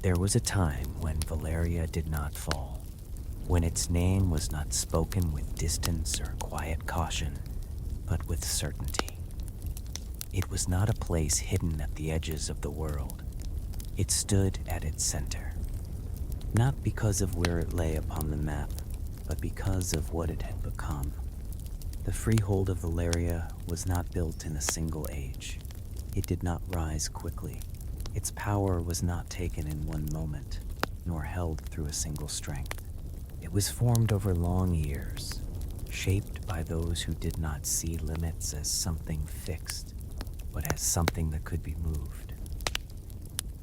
There was a time when Valyria did not fall, when its name was not spoken with distance or quiet caution, but with certainty. It was not a place hidden at the edges of the world. It stood at its center, not because of where it lay upon the map, but because of what it had become. The freehold of Valyria was not built in a single age. It did not rise quickly. Its power was not taken in one moment, nor held through a single strength. It was formed over long years, shaped by those who did not see limits as something fixed, but as something that could be moved.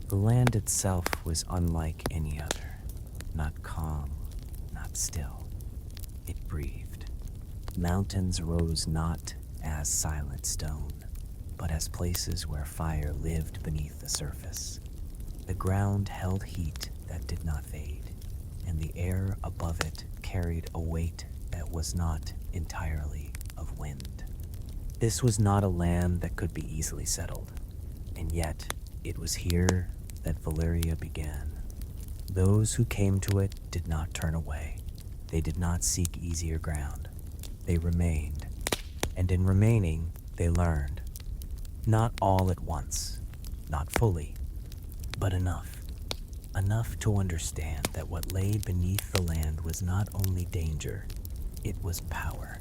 The land itself was unlike any other, not calm, not still. It breathed. Mountains rose not as silent stone, but as places where fire lived beneath the surface. The ground held heat that did not fade, and the air above it carried a weight that was not entirely of wind. This was not a land that could be easily settled, and yet it was here that Valyria began. Those who came to it did not turn away. They did not seek easier ground. They remained, and in remaining, they learned. Not all at once, not fully, but enough. Enough to understand that what lay beneath the land was not only danger, it was power.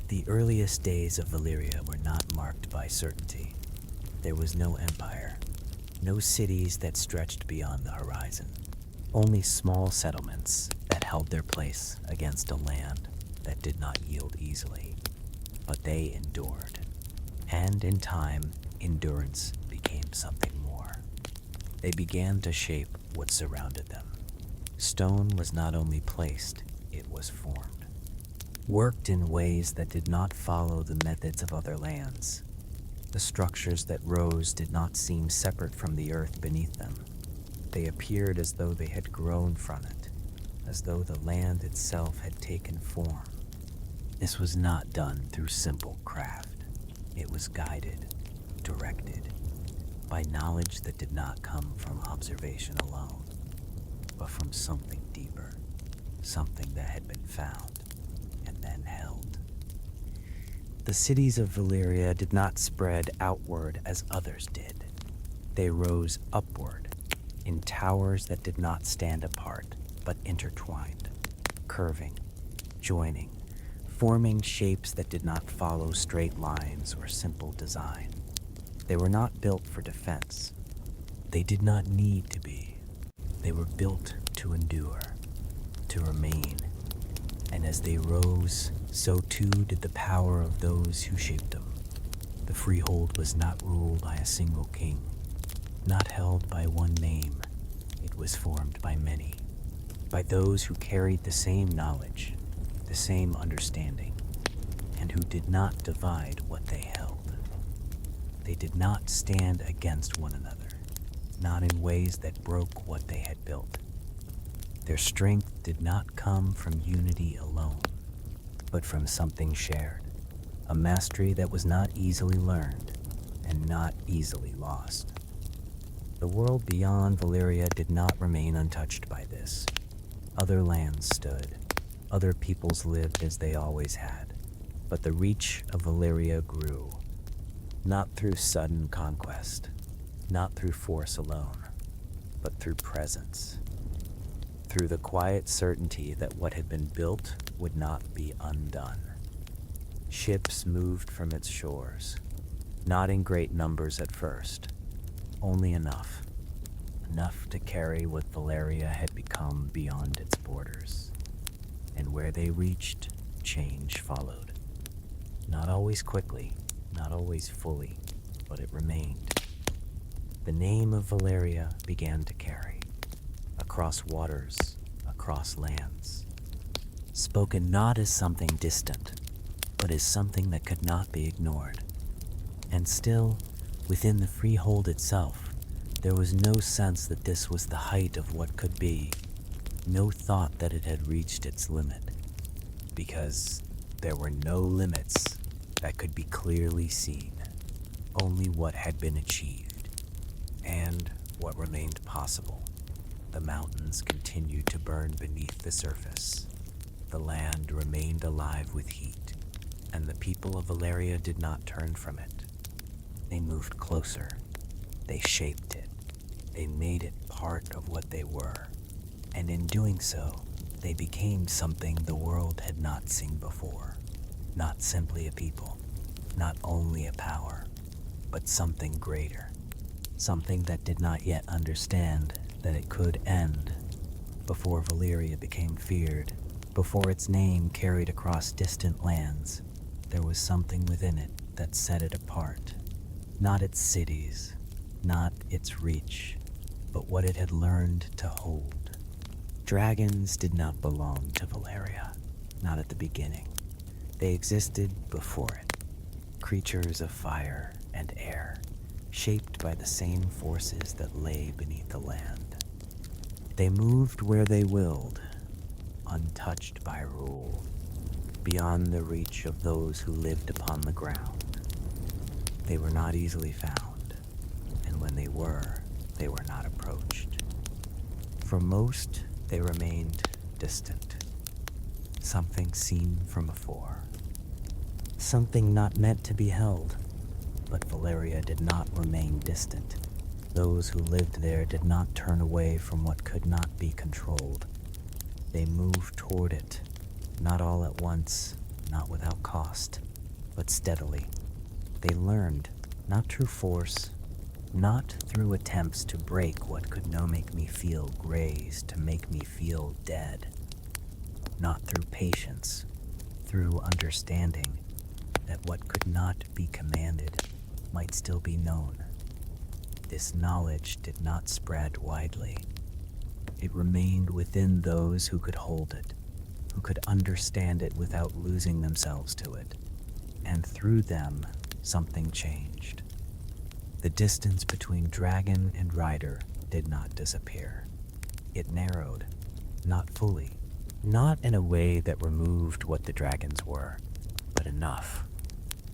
The earliest days of Valyria were not marked by certainty. There was no empire, no cities that stretched beyond the horizon, only small settlements that held their place against a land that did not yield easily. But they endured, and in time, endurance became something more. They began to shape what surrounded them. Stone was not only placed, it was formed, worked in ways that did not follow the methods of other lands. The structures that rose did not seem separate from the earth beneath them. They appeared as though they had grown from it, as though the land itself had taken form. This was not done through simple craft. It was guided, directed, by knowledge that did not come from observation alone, but from something deeper, something that had been found and then held. The cities of Valyria did not spread outward as others did. They rose upward, in towers that did not stand apart, but intertwined, curving, joining, forming shapes that did not follow straight lines or simple design. They were not built for defense. They did not need to be. They were built to endure, to remain. And as they rose, so too did the power of those who shaped them. The freehold was not ruled by a single king, not held by one name. It was formed by many, by those who carried the same knowledge, the same understanding, and who did not divide what they held. They did not stand against one another, not in ways that broke what they had built. Their strength did not come from unity alone, but from something shared, a mastery that was not easily learned and not easily lost. The world beyond Valyria did not remain untouched by this. Other lands stood. Other peoples lived as they always had. But the reach of Valyria grew, not through sudden conquest, not through force alone, but through presence. Through the quiet certainty that what had been built would not be undone. Ships moved from its shores, not in great numbers at first, only enough to carry what Valyria had become beyond its borders. And where they reached, change followed. Not always quickly, not always fully, but it remained. The name of Valyria began to carry, across waters, across lands, spoken not as something distant, but as something that could not be ignored. And still, within the freehold itself, there was no sense that this was the height of what could be, no thought that it had reached its limit, because there were no limits that could be clearly seen, only what had been achieved, and what remained possible. The mountains continued to burn beneath the surface. The land remained alive with heat, and the people of Valyria did not turn from it. They moved closer. They shaped it. They made it part of what they were. And in doing so, they became something the world had not seen before. Not simply a people, not only a power, but something greater. Something that did not yet understand that it could end. Before Valyria became feared, before its name carried across distant lands, there was something within it that set it apart. Not its cities, not its reach, but what it had learned to hold. Dragons did not belong to Valyria, not at the beginning. They existed before it, creatures of fire and air, shaped by the same forces that lay beneath the land. They moved where they willed, untouched by rule, beyond the reach of those who lived upon the ground. They were not easily found, and when they were not approached. For most, they remained distant, something seen from afar, something not meant to be held. But Valyria did not remain distant. Those who lived there did not turn away from what could not be controlled. They moved toward it, not all at once, not without cost, but steadily. They learned, not through force, not through attempts to break what could now make me feel grazed, to make me feel dead. Not through patience, through understanding that what could not be commanded might still be known. This knowledge did not spread widely. It remained within those who could hold it, who could understand it without losing themselves to it. And through them, something changed. The distance between dragon and rider did not disappear. It narrowed, not fully, not in a way that removed what the dragons were, but enough.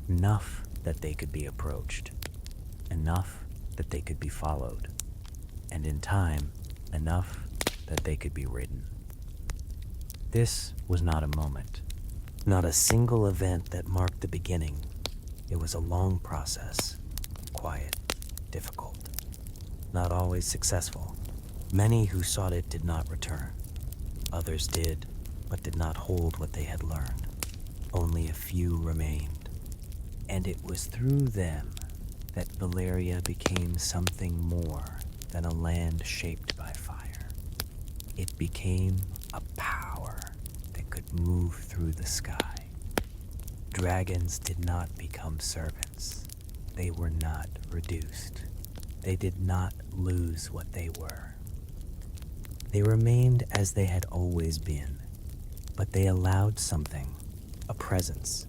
Enough that they could be approached, enough that they could be followed, and in time, enough that they could be ridden. This was not a moment, not a single event that marked the beginning. It was a long process, quiet, difficult, not always successful. Many who sought it did not return. Others did, but did not hold what they had learned. Only a few remained. And it was through them that Valyria became something more than a land shaped by fire. It became a power that could move through the sky. Dragons did not become servants. They were not reduced. They did not lose what they were. They remained as they had always been, but they allowed something, a presence,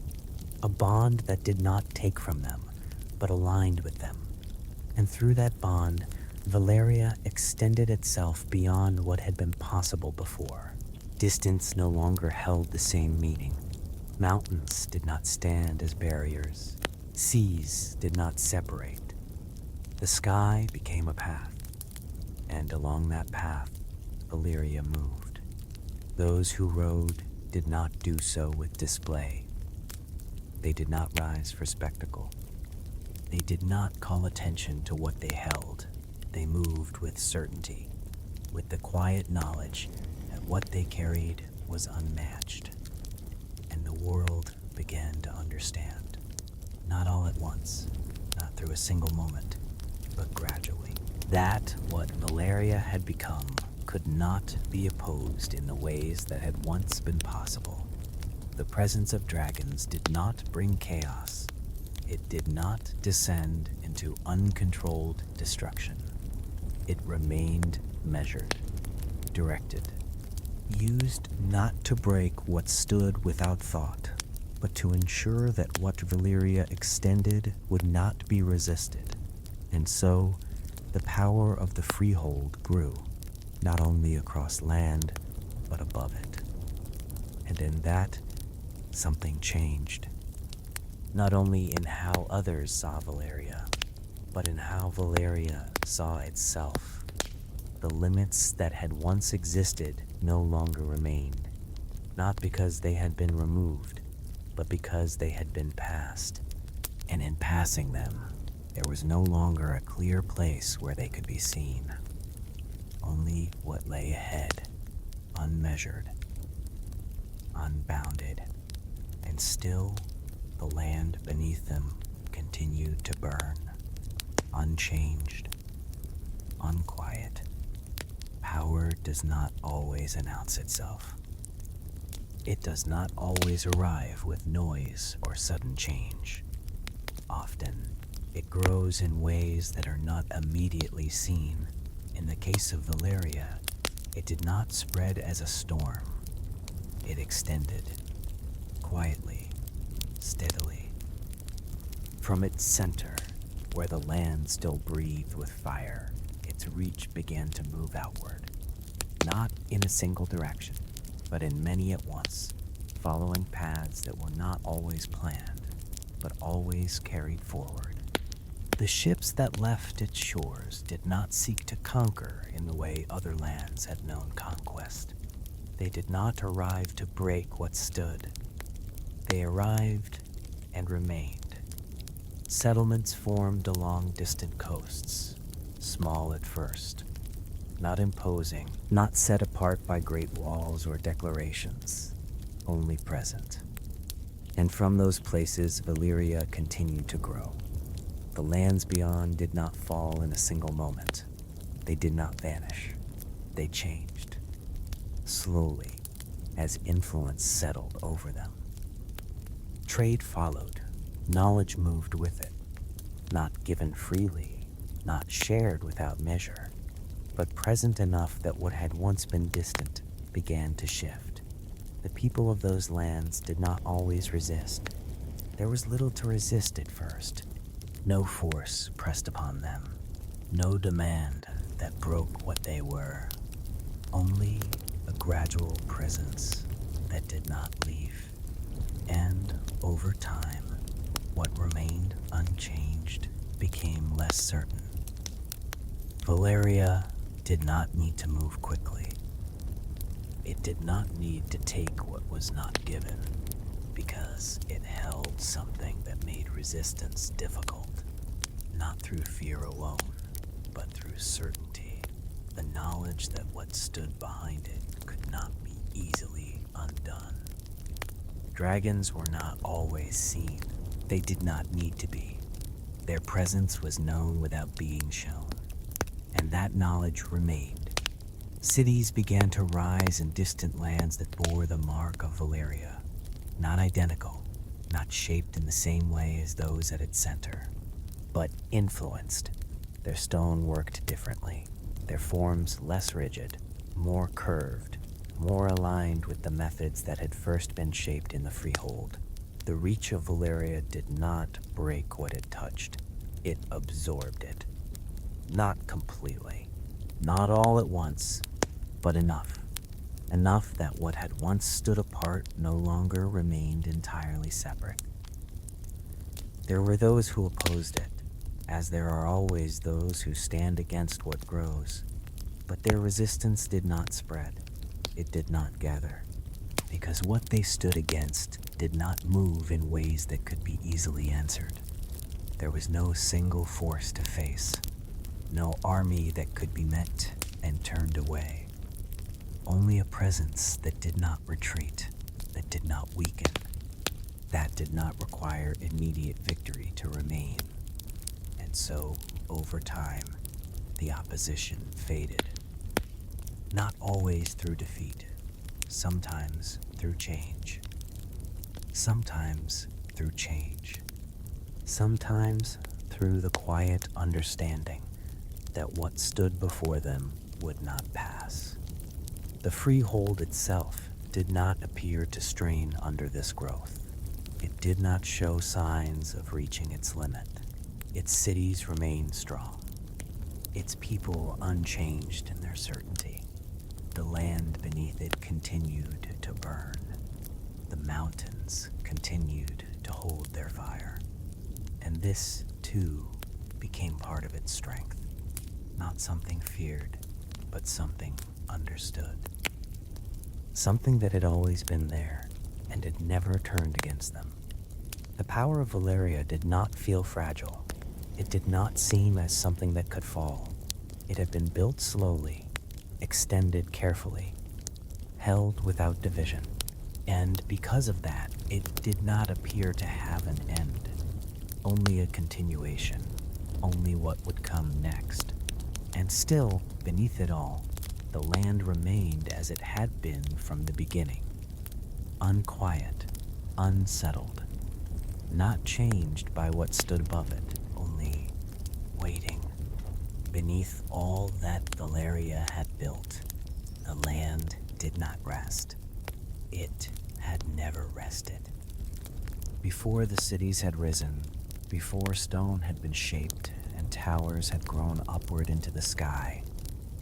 a bond that did not take from them, but aligned with them. And through that bond, Valyria extended itself beyond what had been possible before. Distance no longer held the same meaning. Mountains did not stand as barriers. Seas did not separate. The sky became a path, and along that path, Valyria moved. Those who rode did not do so with display. They did not rise for spectacle. They did not call attention to what they held. They moved with certainty, with the quiet knowledge that what they carried was unmatched. And the world began to understand. Not all at once, not through a single moment, but gradually. That what Valyria had become could not be opposed in the ways that had once been possible. The presence of dragons did not bring chaos. It did not descend into uncontrolled destruction. It remained measured, directed, used not to break what stood without thought, but to ensure that what Valyria extended would not be resisted. And so, the power of the freehold grew, not only across land, but above it. And in that, something changed. Not only in how others saw Valyria, but in how Valyria saw itself. The limits that had once existed no longer remained, not because they had been removed, but because they had been passed. And in passing them, there was no longer a clear place where they could be seen. Only what lay ahead, unmeasured, unbounded, and still the land beneath them continued to burn, unchanged, unquiet. Power does not always announce itself. It does not always arrive with noise or sudden change. Often, it grows in ways that are not immediately seen. In the case of Valyria, it did not spread as a storm. It extended, quietly, steadily. From its center, where the land still breathed with fire, its reach began to move outward, not in a single direction, but in many at once, following paths that were not always planned, but always carried forward. The ships that left its shores did not seek to conquer in the way other lands had known conquest. They did not arrive to break what stood. They arrived and remained. Settlements formed along distant coasts, small at first, not imposing, not set apart by great walls or declarations, only present. And from those places, Valyria continued to grow. The lands beyond did not fall in a single moment. They did not vanish. They changed, slowly, as influence settled over them. Trade followed. Knowledge moved with it, not given freely, not shared without measure, but present enough that what had once been distant began to shift. The people of those lands did not always resist. There was little to resist at first. No force pressed upon them, no demand that broke what they were, only a gradual presence that did not leave. And over time, what remained unchanged became less certain. Valyria did not need to move quickly. It did not need to take what was not given, because it held something that made resistance difficult, not through fear alone, but through certainty, the knowledge that what stood behind it could not be easily undone. Dragons were not always seen. They did not need to be. Their presence was known without being shown, and that knowledge remained. Cities began to rise in distant lands that bore the mark of Valyria, not identical, not shaped in the same way as those at its center, but influenced. Their stone worked differently, their forms less rigid, more curved, more aligned with the methods that had first been shaped in the freehold. The reach of Valyria did not break what it touched. It absorbed it. Not completely, not all at once, but enough. Enough that what had once stood apart no longer remained entirely separate. There were those who opposed it, as there are always those who stand against what grows. But their resistance did not spread. It did not gather, because what they stood against did not move in ways that could be easily answered. There was no single force to face, no army that could be met and turned away. Only a presence that did not retreat, that did not weaken, that did not require immediate victory to remain. And so, over time, the opposition faded. Not always through defeat, sometimes through change. Sometimes through change. Sometimes through the quiet understanding that what stood before them would not pass. The freehold itself did not appear to strain under this growth. It did not show signs of reaching its limit. Its cities remained strong, its people unchanged in their certainty. The land beneath it continued to burn. The mountains continued to hold their fire. And this, too, became part of its strength. Not something feared, but something understood. Something that had always been there and had never turned against them. The power of Valyria did not feel fragile. It did not seem as something that could fall. It had been built slowly, extended carefully, held without division. And because of that, it did not appear to have an end. Only a continuation, only what would come next. And still, beneath it all, the land remained as it had been from the beginning. Unquiet, unsettled, not changed by what stood above it, only waiting. Beneath all that Valyria had built, the land did not rest. It had never rested. Before the cities had risen, before stone had been shaped and towers had grown upward into the sky,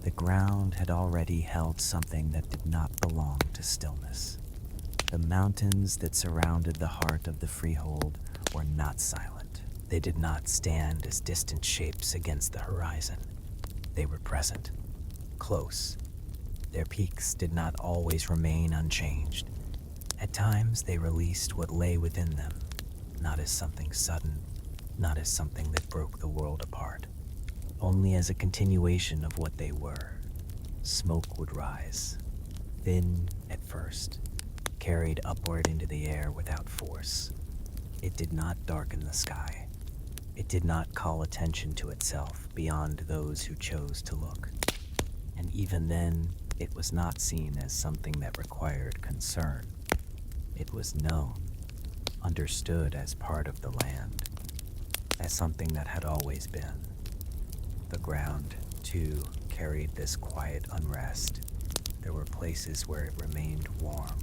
the ground had already held something that did not belong to stillness. The mountains that surrounded the heart of the freehold were not silent. They did not stand as distant shapes against the horizon. They were present, close. Their peaks did not always remain unchanged. At times, they released what lay within them, not as something sudden, not as something that broke the world apart, only as a continuation of what they were. Smoke would rise, thin at first, carried upward into the air without force. It did not darken the sky. It did not call attention to itself beyond those who chose to look. And even then, it was not seen as something that required concern. It was known, understood as part of the land, as something that had always been. The ground, too, carried this quiet unrest. There were places where it remained warm,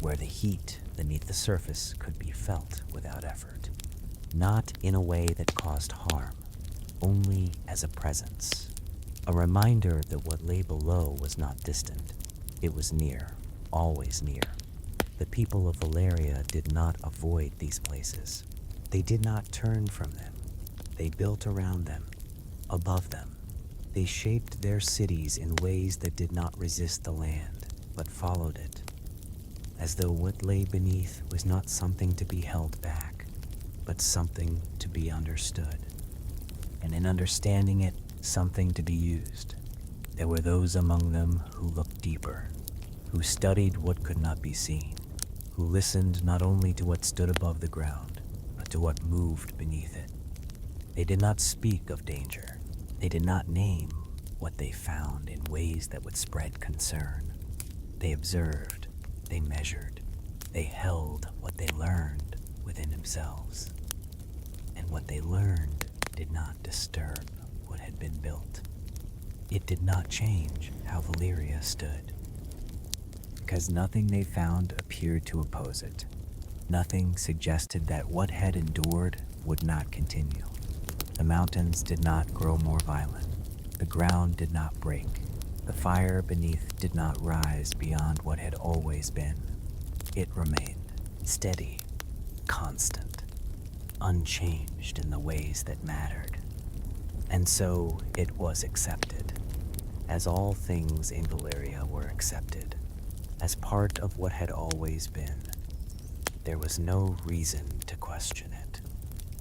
where the heat beneath the surface could be felt without effort. Not in a way that caused harm, only as a presence. A reminder that what lay below was not distant. It was near, always near. The people of Valyria did not avoid these places. They did not turn from them. They built around them, above them. They shaped their cities in ways that did not resist the land, but followed it, as though what lay beneath was not something to be held back, but something to be understood. And in understanding it, something to be used. There were those among them who looked deeper, who studied what could not be seen, who listened not only to what stood above the ground, but to what moved beneath it. They did not speak of danger. They did not name what they found in ways that would spread concern. They observed, they measured, they held what they learned within themselves. And what they learned did not disturb what had been built. It did not change how Valyria stood, because nothing they found appeared to oppose it. Nothing suggested that what had endured would not continue. The mountains did not grow more violent. The ground did not break. The fire beneath did not rise beyond what had always been. It remained steady, constant, unchanged in the ways that mattered. And so it was accepted, as all things in Valyria were accepted, as part of what had always been. There was no reason to question it,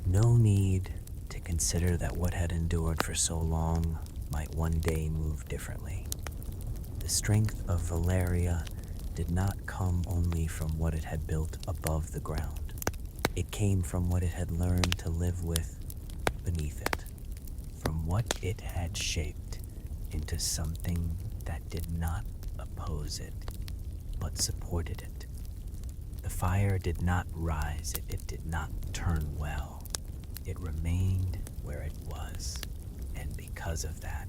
no need to consider that what had endured for so long might one day move differently. The strength of Valyria did not come only from what it had built above the ground. It came from what it had learned to live with beneath it, from what it had shaped into something that did not oppose it, but supported it. The fire did not rise, it did not turn well. It remained where it was, and because of that,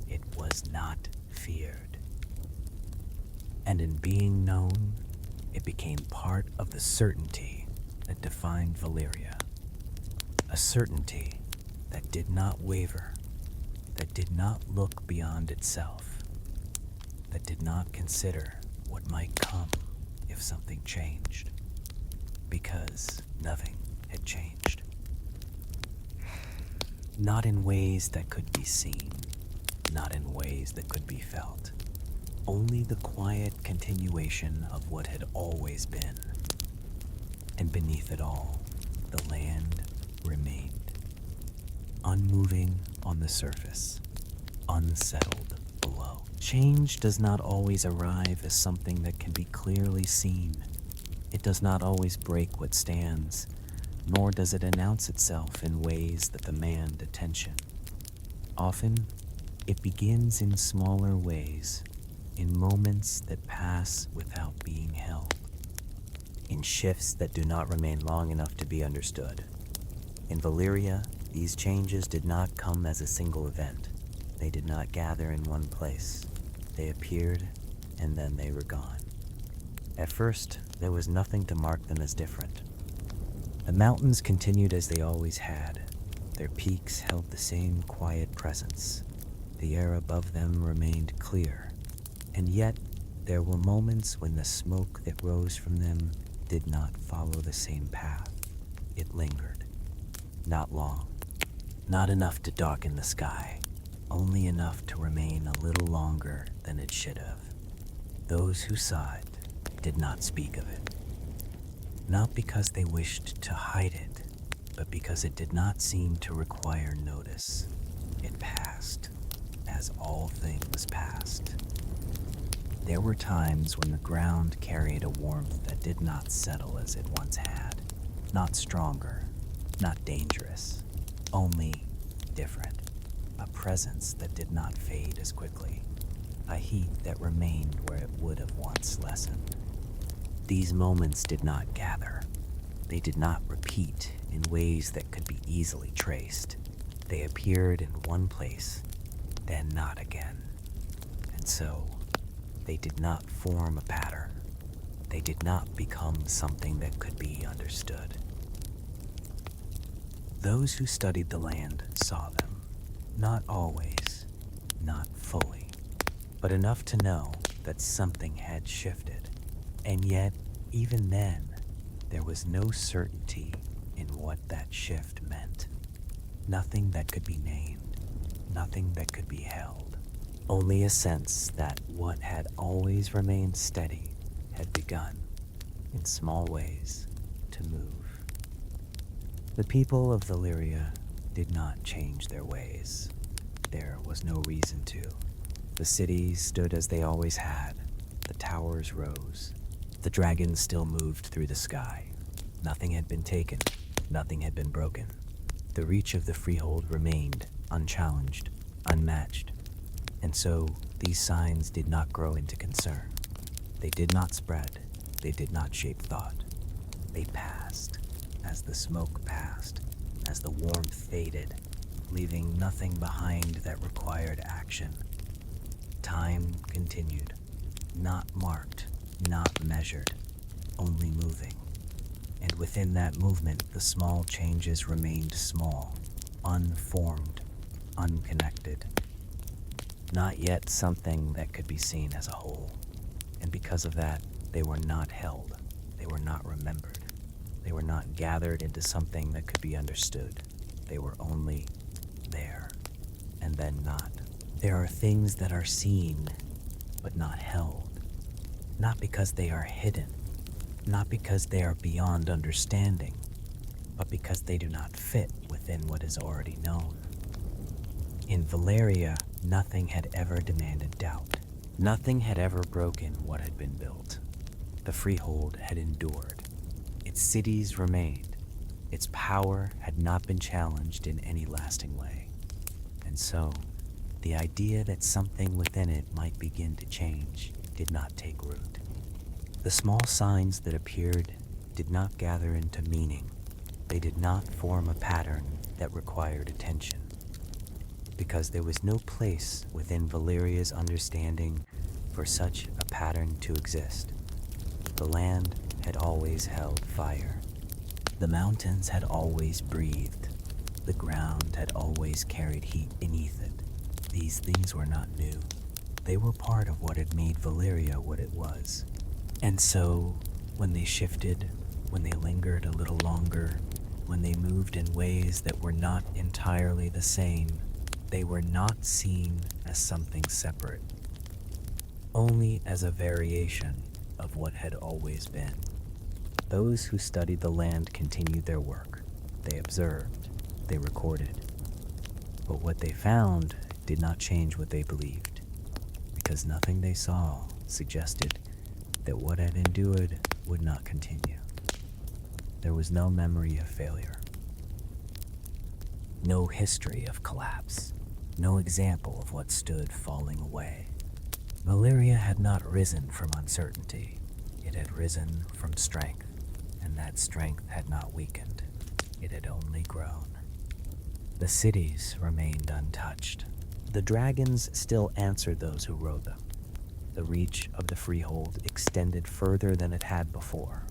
it was not feared. And in being known, it became part of the certainty that defined Valyria. A certainty that did not waver, that did not look beyond itself, that did not consider what might come if something changed, because nothing had changed. Not in ways that could be seen, not in ways that could be felt. Only the quiet continuation of what had always been. And beneath it all, the land remained, unmoving on the surface, unsettled below. Change does not always arrive as something that can be clearly seen. It does not always break what stands, nor does it announce itself in ways that demand attention. Often, it begins in smaller ways, in moments that pass without being held, in shifts that do not remain long enough to be understood. In Valyria, these changes did not come as a single event. They did not gather in one place. They appeared, and then they were gone. At first, there was nothing to mark them as different. The mountains continued as they always had. Their peaks held the same quiet presence. The air above them remained clear, and yet there were moments when the smoke that rose from them did not follow the same path. It lingered. Not long. Not enough to darken the sky. Only enough to remain a little longer than it should have. Those who saw it did not speak of it. Not because they wished to hide it, but because it did not seem to require notice. It passed, as all things passed. There were times when the ground carried a warmth that did not settle as it once had. Not stronger, not dangerous, only different. A presence that did not fade as quickly. A heat that remained where it would have once lessened. These moments did not gather. They did not repeat in ways that could be easily traced. They appeared in one place, then not again. And so, they did not form a pattern. They did not become something that could be understood. Those who studied the land saw them. Not always, not fully, but enough to know that something had shifted. And yet, even then, there was no certainty in what that shift meant. Nothing that could be named, nothing that could be held. Only a sense that what had always remained steady had begun, in small ways, to move. The people of Valyria did not change their ways. There was no reason to. The cities stood as they always had. The towers rose. The dragons still moved through the sky. Nothing had been taken. Nothing had been broken. The reach of the freehold remained unchallenged, unmatched. And so, these signs did not grow into concern. They did not spread. They did not shape thought. They passed, as the smoke passed, as the warmth faded, leaving nothing behind that required action. Time continued, not marked, not measured, only moving. And within that movement, the small changes remained small, unformed, unconnected. Not yet something that could be seen as a whole. And because of that, they were not held. They were not remembered. They were not gathered into something that could be understood. They were only there, and then not. There are things that are seen, but not held. Not because they are hidden, not because they are beyond understanding, but because they do not fit within what is already known. In Valyria, nothing had ever demanded doubt. Nothing had ever broken what had been built. The freehold had endured. Its cities remained. Its power had not been challenged in any lasting way. And so, the idea that something within it might begin to change did not take root. The small signs that appeared did not gather into meaning. They did not form a pattern that required attention. Because there was no place within Valyria's understanding for such a pattern to exist. The land had always held fire. The mountains had always breathed. The ground had always carried heat beneath it. These things were not new. They were part of what had made Valyria what it was. And so, when they shifted, when they lingered a little longer, when they moved in ways that were not entirely the same, they were not seen as something separate, only as a variation of what had always been. Those who studied the land continued their work. They observed, they recorded. But what they found did not change what they believed, because nothing they saw suggested that what had endured would not continue. There was no memory of failure, no history of collapse, no example of what stood falling away. Valyria had not risen from uncertainty. It had risen from strength, and that strength had not weakened. It had only grown. The cities remained untouched. The dragons still answered those who rode them. The reach of the freehold extended further than it had before.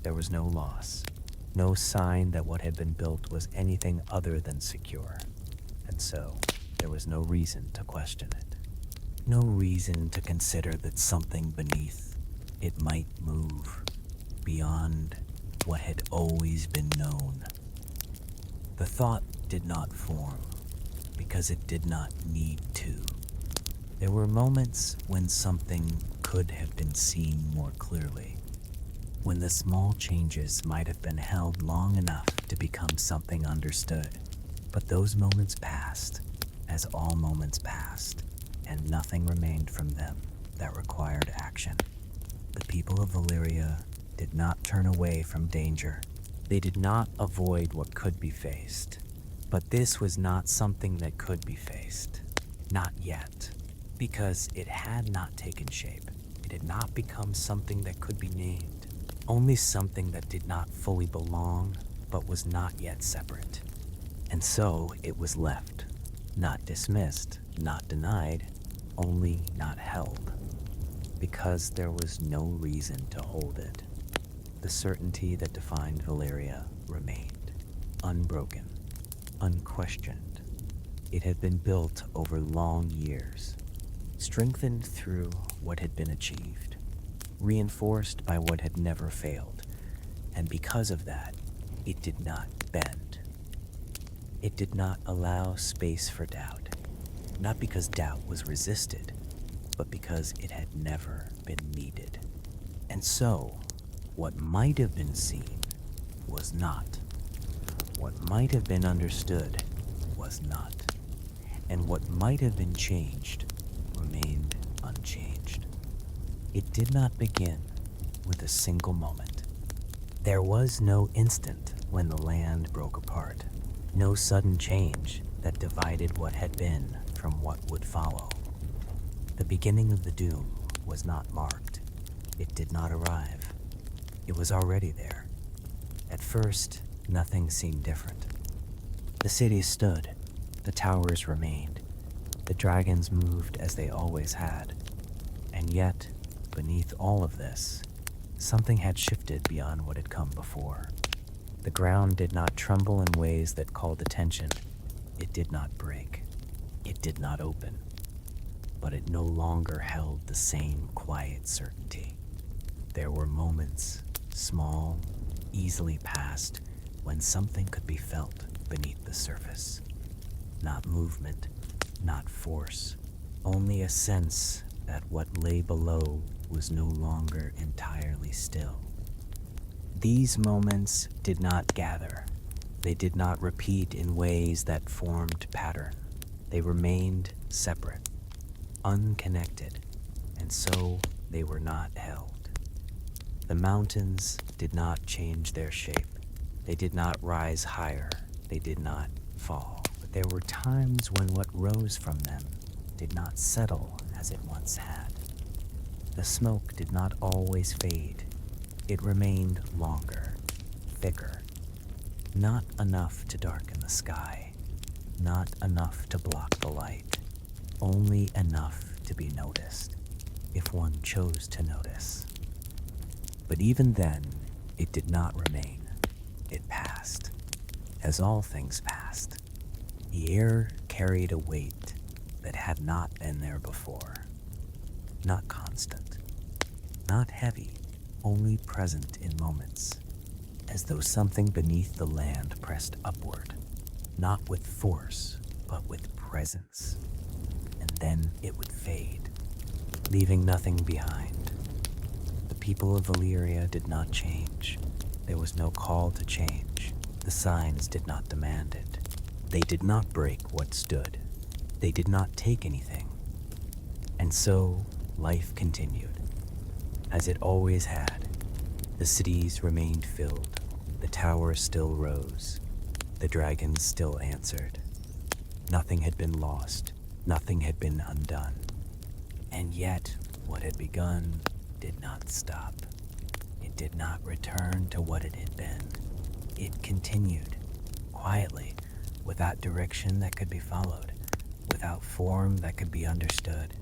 There was no loss, no sign that what had been built was anything other than secure. And so, there was no reason to question it. No reason to consider that something beneath it might move beyond what had always been known. The thought did not form because it did not need to. There were moments when something could have been seen more clearly, when the small changes might have been held long enough to become something understood. But those moments passed, as all moments passed, and nothing remained from them that required action. The people of Valyria did not turn away from danger. They did not avoid what could be faced. But this was not something that could be faced. Not yet. Because it had not taken shape. It had not become something that could be named. Only something that did not fully belong, but was not yet separate. And so it was left. Not dismissed, not denied, only not held. Because there was no reason to hold it. The certainty that defined Valyria remained, unbroken, unquestioned. It had been built over long years, strengthened through what had been achieved, reinforced by what had never failed, and because of that, it did not bend. It did not allow space for doubt, not because doubt was resisted, but because it had never been needed. And so, what might have been seen was not. What might have been understood was not. And what might have been changed remained unchanged. It did not begin with a single moment. There was no instant when the land broke apart, no sudden change that divided what had been from what would follow. The beginning of the doom was not marked. It did not arrive. It was already there. At first, nothing seemed different. The cities stood. The towers remained. The dragons moved as they always had. And yet, beneath all of this, something had shifted beyond what had come before. The ground did not tremble in ways that called attention. It did not break. It did not open. But it no longer held the same quiet certainty. There were moments, small, easily passed, when something could be felt beneath the surface. Not movement, not force, only a sense that what lay below was no longer entirely still. These moments did not gather. They did not repeat in ways that formed pattern. They remained separate, unconnected, and so they were not held. The mountains did not change their shape. They did not rise higher. They did not fall. But there were times when what rose from them did not settle as it once had. The smoke did not always fade. It remained longer, thicker. Not enough to darken the sky. Not enough to block the light. Only enough to be noticed, if one chose to notice. But even then, it did not remain. It passed, as all things passed. The air carried a weight that had not been there before. Not constant, not heavy, only present in moments, as though something beneath the land pressed upward, not with force, but with presence. And then it would fade, leaving nothing behind. The people of Valyria did not change. There was no call to change. The signs did not demand it. They did not break what stood. They did not take anything. And so, life continued, as it always had. The cities remained filled. The towers still rose. The dragons still answered. Nothing had been lost. Nothing had been undone. And yet, what had begun did not stop. It did not return to what it had been. It continued, quietly, without direction that could be followed, without form that could be understood.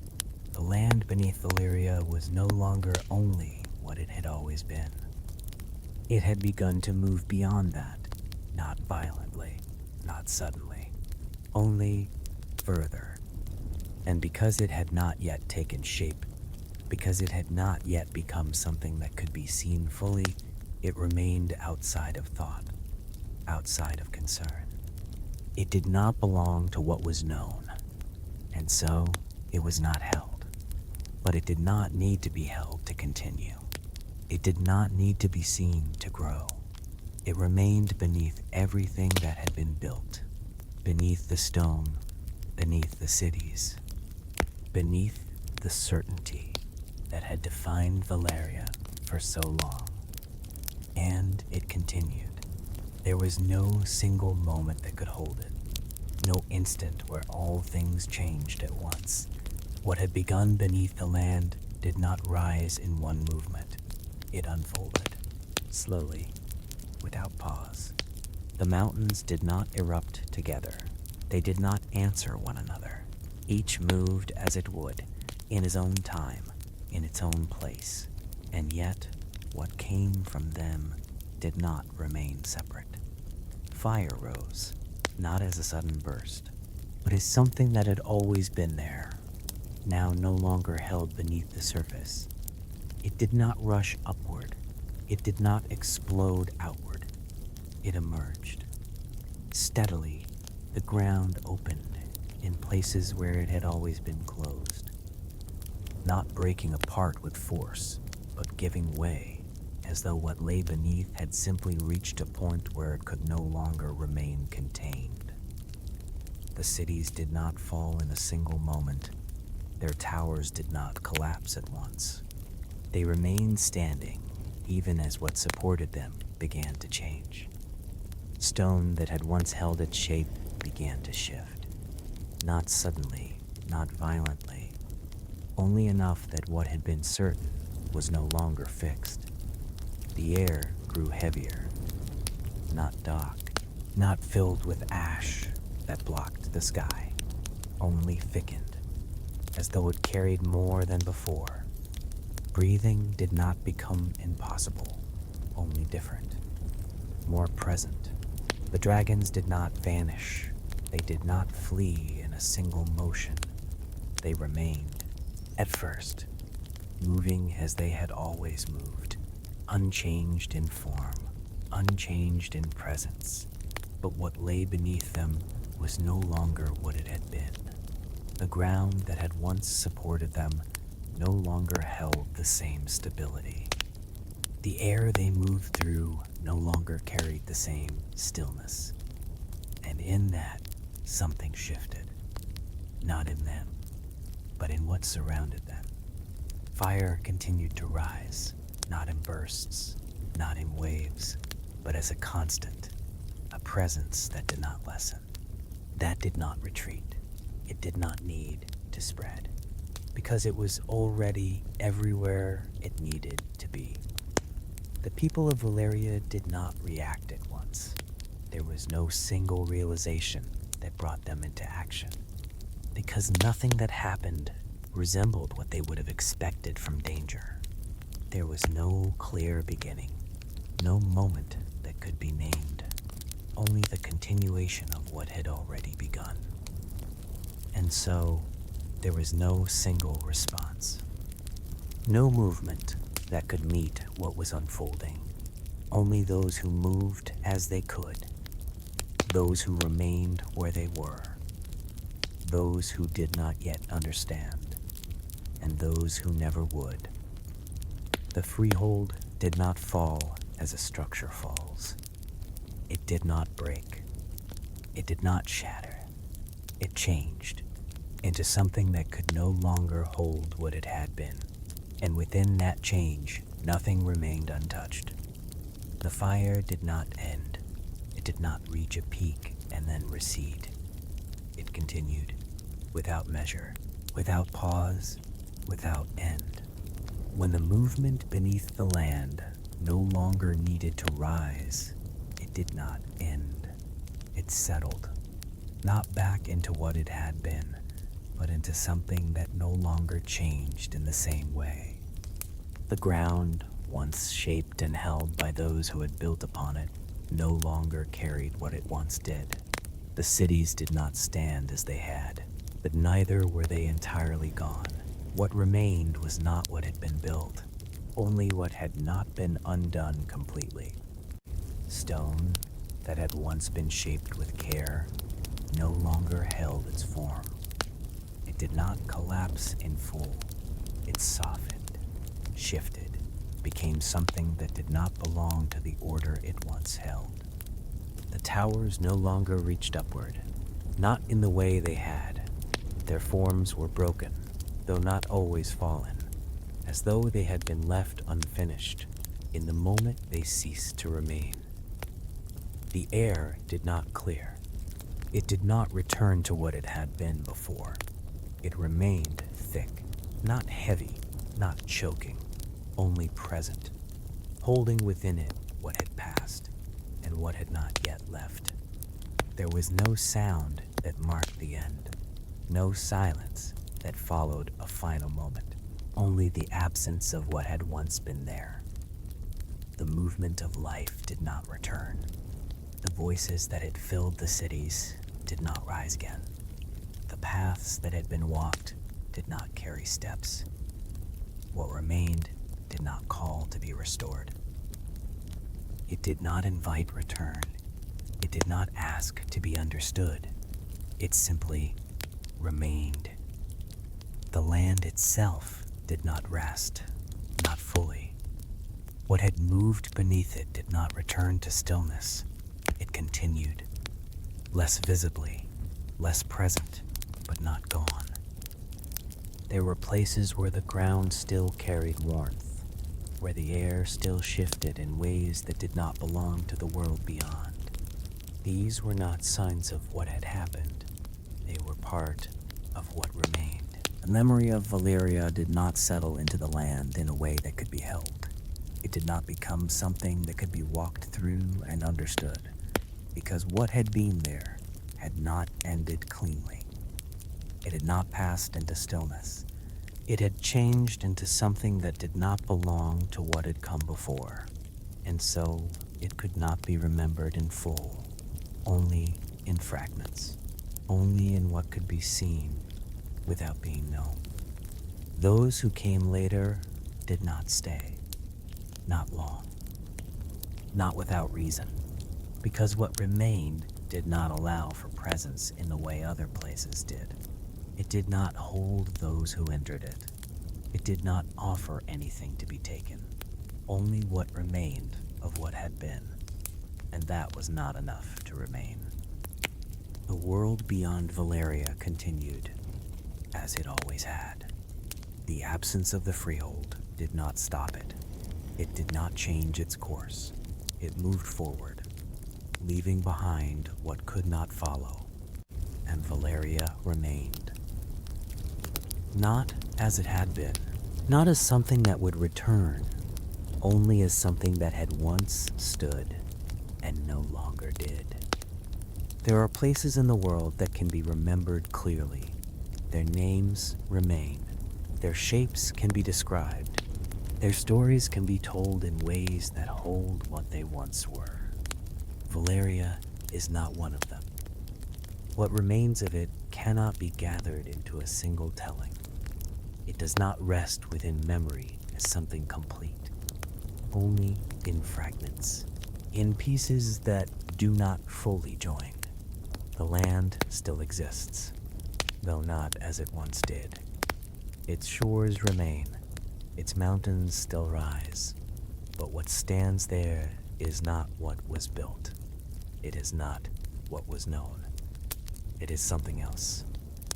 The land beneath Valyria was no longer only what it had always been. It had begun to move beyond that, not violently, not suddenly, only further. And because it had not yet taken shape, because it had not yet become something that could be seen fully, it remained outside of thought, outside of concern. It did not belong to what was known, and so it was not held. But it did not need to be held to continue. It did not need to be seen to grow. It remained beneath everything that had been built, beneath the stone, beneath the cities, beneath the certainty that had defined Valyria for so long. And it continued. There was no single moment that could hold it, no instant where all things changed at once. What had begun beneath the land did not rise in one movement. It unfolded, slowly, without pause. The mountains did not erupt together. They did not answer one another. Each moved as it would, in its own time, in its own place. And yet, what came from them did not remain separate. Fire rose, not as a sudden burst, but as something that had always been there, now no longer held beneath the surface. It did not rush upward. It did not explode outward. It emerged. Steadily, the ground opened in places where it had always been closed, not breaking apart with force, but giving way, as though what lay beneath had simply reached a point where it could no longer remain contained. The cities did not fall in a single moment. Their towers did not collapse at once. They remained standing, even as what supported them began to change. Stone that had once held its shape began to shift. Not suddenly, not violently, only enough that what had been certain was no longer fixed. The air grew heavier, not dark, not filled with ash that blocked the sky, only thickened, as though it carried more than before. Breathing did not become impossible, only different, more present. The dragons did not vanish. They did not flee in a single motion. They remained, at first, moving as they had always moved, unchanged in form, unchanged in presence. But what lay beneath them was no longer what it had been. The ground that had once supported them no longer held the same stability. The air they moved through no longer carried the same stillness. And in that, something shifted. Not in them, but in what surrounded them. Fire continued to rise, not in bursts, not in waves, but as a constant, a presence that did not lessen, that did not retreat. It did not need to spread, because it was already everywhere it needed to be. The people of Valyria did not react at once. There was no single realization that brought them into action, because nothing that happened resembled what they would have expected from danger. There was no clear beginning, no moment that could be named, only the continuation of what had already begun. And so, there was no single response, no movement that could meet what was unfolding. Only those who moved as they could, those who remained where they were, those who did not yet understand, and those who never would. The freehold did not fall as a structure falls. It did not break. It did not shatter. It changed into something that could no longer hold what it had been. And within that change, nothing remained untouched. The fire did not end. It did not reach a peak and then recede. It continued, without measure, without pause, without end. When the movement beneath the land no longer needed to rise, it did not end. It settled, not back into what it had been, but into something that no longer changed in the same way. The ground, once shaped and held by those who had built upon it, no longer carried what it once did. The cities did not stand as they had, but neither were they entirely gone. What remained was not what had been built, only what had not been undone completely. Stone that had once been shaped with care no longer held its form. It did not collapse in full. It softened, shifted, became something that did not belong to the order it once held. The towers no longer reached upward, not in the way they had. Their forms were broken, though not always fallen, as though they had been left unfinished in the moment they ceased to remain. The air did not clear. It did not return to what it had been before. It remained thick, not heavy, not choking, only present, holding within it what had passed and what had not yet left. There was no sound that marked the end, no silence that followed a final moment, only the absence of what had once been there. The movement of life did not return. The voices that had filled the cities did not rise again. The paths that had been walked did not carry steps. What remained did not call to be restored. It did not invite return. It did not ask to be understood. It simply remained. The land itself did not rest, not fully. What had moved beneath it did not return to stillness. It continued, less visibly, less present, but not gone. There were places where the ground still carried warmth, where the air still shifted in ways that did not belong to the world beyond. These were not signs of what had happened. They were part of what remained. The memory of Valyria did not settle into the land in a way that could be held. It did not become something that could be walked through and understood, because what had been there had not ended cleanly. It had not passed into stillness. It had changed into something that did not belong to what had come before, and so it could not be remembered in full, only in fragments, only in what could be seen without being known. Those who came later did not stay, not long, not without reason, because what remained did not allow for presence in the way other places did. It did not hold those who entered it. It did not offer anything to be taken, only what remained of what had been, and that was not enough to remain. The world beyond Valyria continued, as it always had. The absence of the freehold did not stop it. It did not change its course. It moved forward, leaving behind what could not follow, and Valyria remained. Not as it had been, not as something that would return, only as something that had once stood and no longer did. There are places in the world that can be remembered clearly. Their names remain. Their shapes can be described. Their stories can be told in ways that hold what they once were. Valyria is not one of them. What remains of it cannot be gathered into a single telling. It does not rest within memory as something complete, only in fragments, in pieces that do not fully join. The land still exists, though not as it once did. Its shores remain, its mountains still rise, but what stands there is not what was built. It is not what was known. It is something else,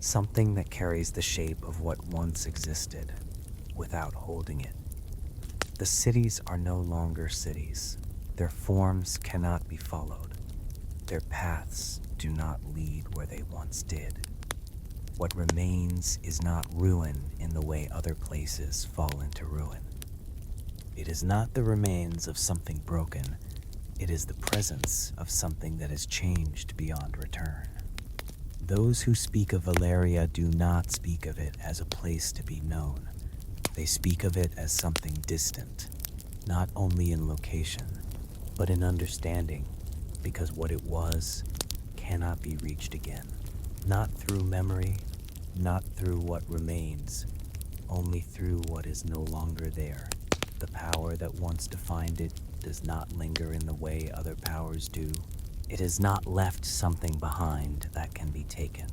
something that carries the shape of what once existed, without holding it. The cities are no longer cities. Their forms cannot be followed. Their paths do not lead where they once did. What remains is not ruin in the way other places fall into ruin. It is not the remains of something broken. It is the presence of something that has changed beyond return. Those who speak of Valyria do not speak of it as a place to be known. They speak of it as something distant, not only in location, but in understanding, because what it was cannot be reached again. Not through memory, not through what remains, only through what is no longer there. The power that once defined it does not linger in the way other powers do. It has not left something behind that can be taken.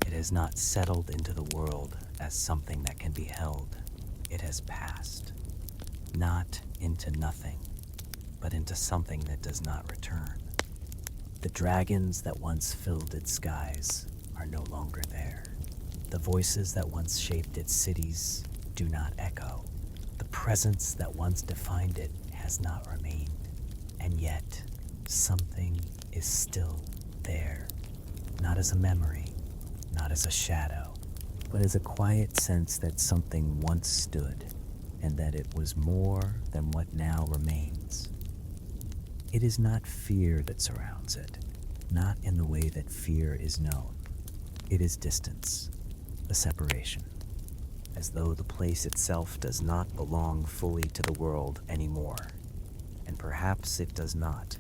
It has not settled into the world as something that can be held. It has passed, not into nothing, but into something that does not return. The dragons that once filled its skies are no longer there. The voices that once shaped its cities do not echo. The presence that once defined it has not remained. And yet, something is still there. Not as a memory, not as a shadow, but as a quiet sense that something once stood, and that it was more than what now remains. It is not fear that surrounds it, not in the way that fear is known. It is distance, a separation, as though the place itself does not belong fully to the world anymore. And perhaps it does not.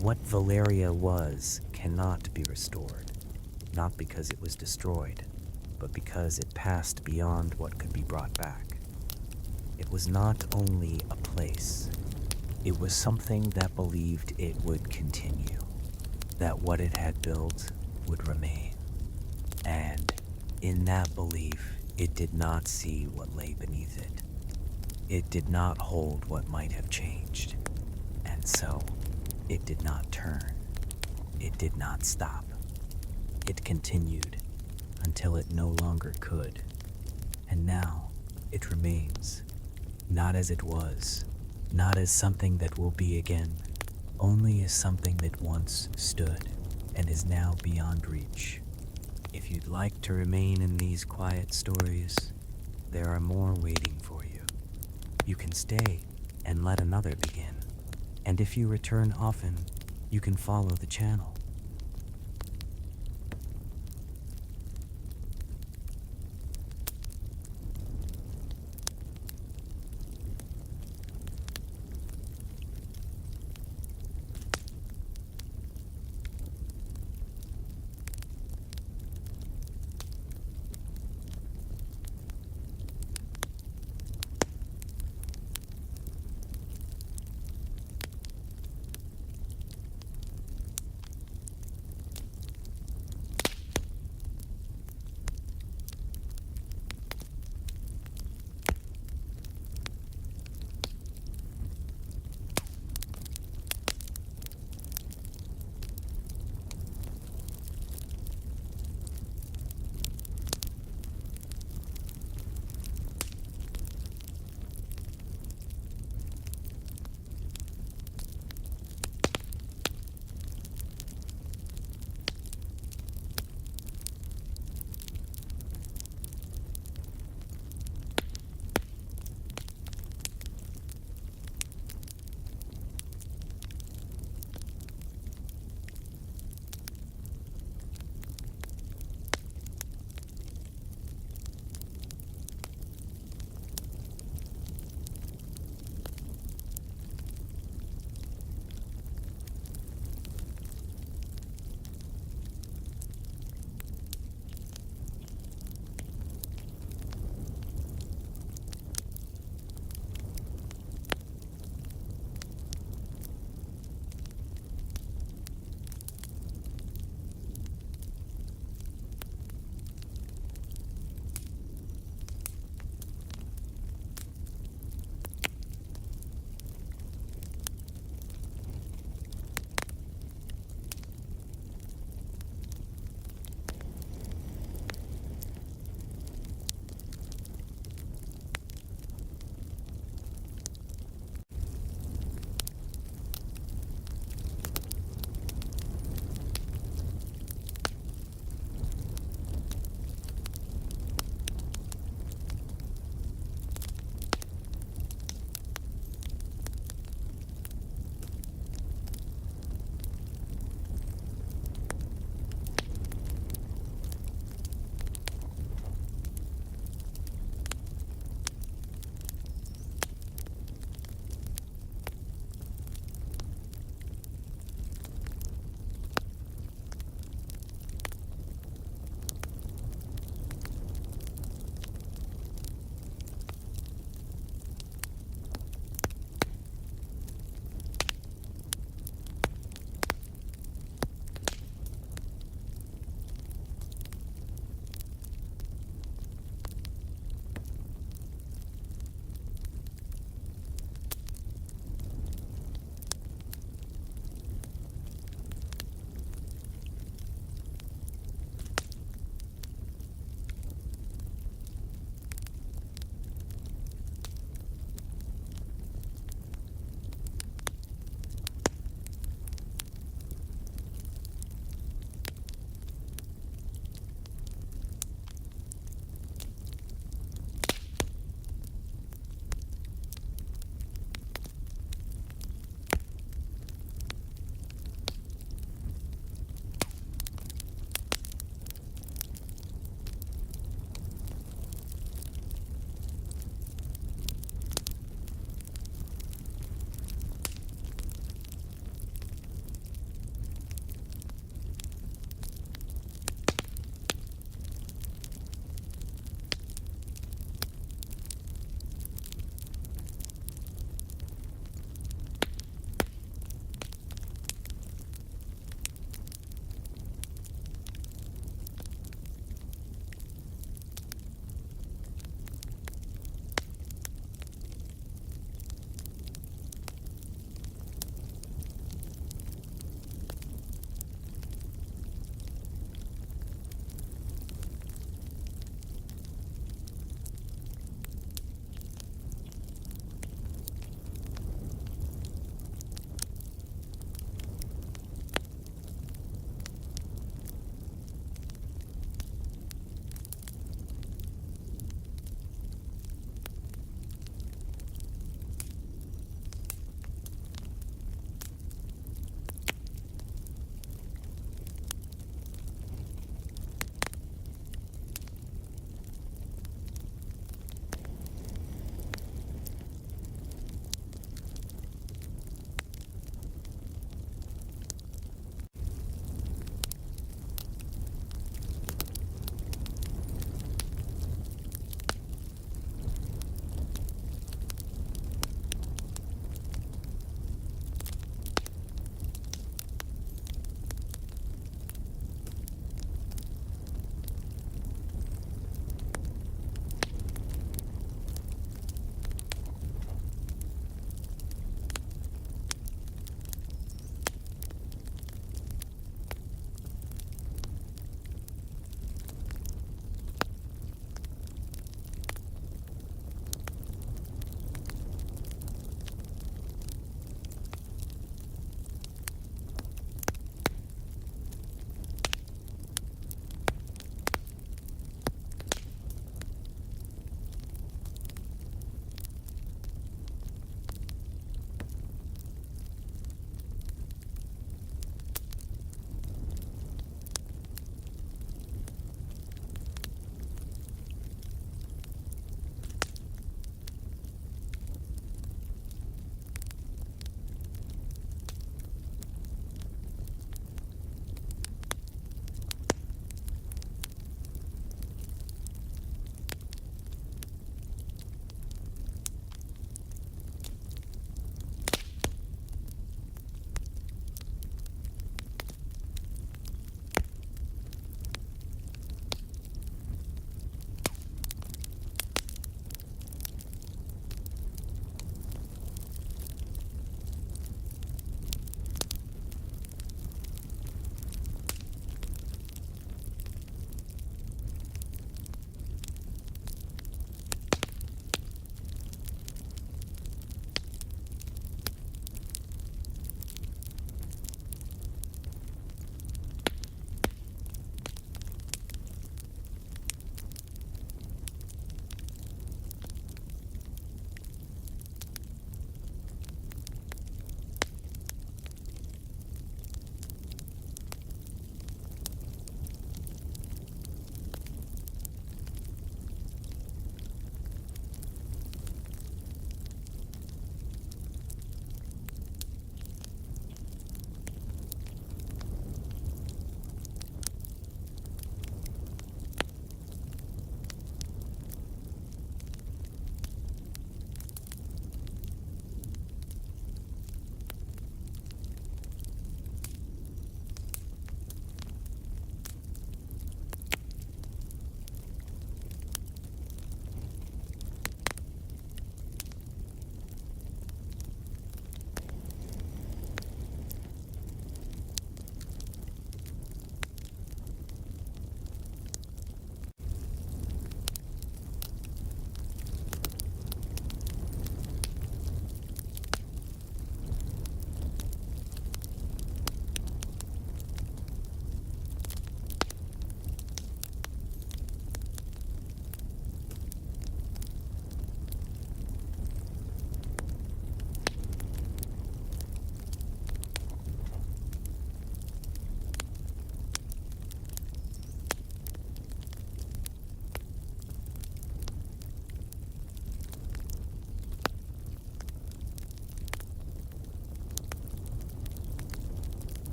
What Valyria was cannot be restored, not because it was destroyed, but because it passed beyond what could be brought back. It was not only a place, it was something that believed it would continue, that what it had built would remain. And in that belief, it did not see what lay beneath it. It did not hold what might have changed. And so, it did not turn. It did not stop. It continued until it no longer could. And now, it remains, not as it was, not as something that will be again, only as something that once stood and is now beyond reach. If you'd like to remain in these quiet stories, there are more waiting for you. You can stay and let another begin. And if you return often, you can follow the channel.